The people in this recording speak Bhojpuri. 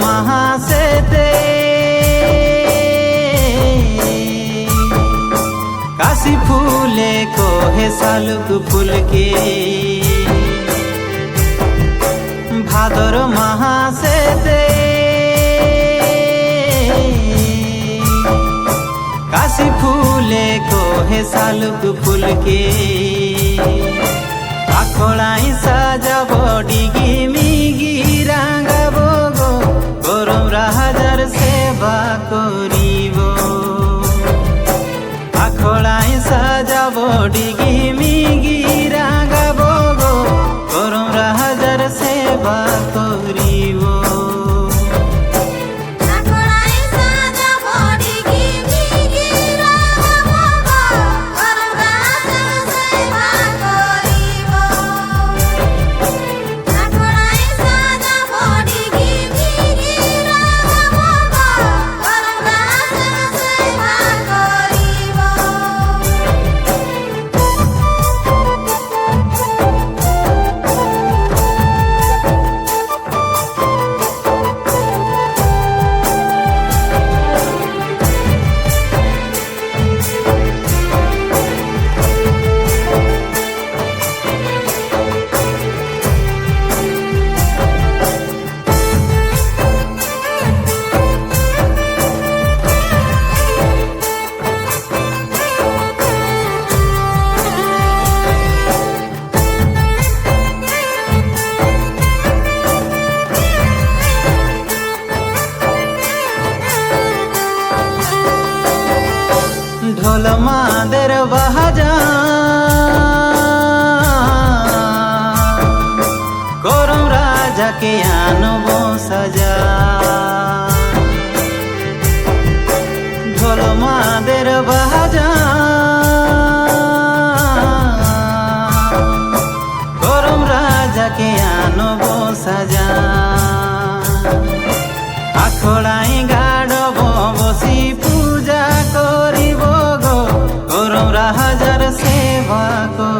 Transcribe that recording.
महासेते काशी फूले कोहे सालुक फूल के भादर महासेते काशी फूले कोहे सालुक फूल के आखोलाई साजाब डिगी मिगी रांगाब गो गरम राजार सेवा करिब आखोलाई साजाब डिगी मिगी रांगाब गो गरम राजार सेवा करिब ढोल मादर बहाजा करम राजा के आनबो सजा ढोल मादर बहाजा करम राजा के आनबो सजा आखड़ाई गाड़ब बसी पूजा करिब गो गरम राजार सेवा कर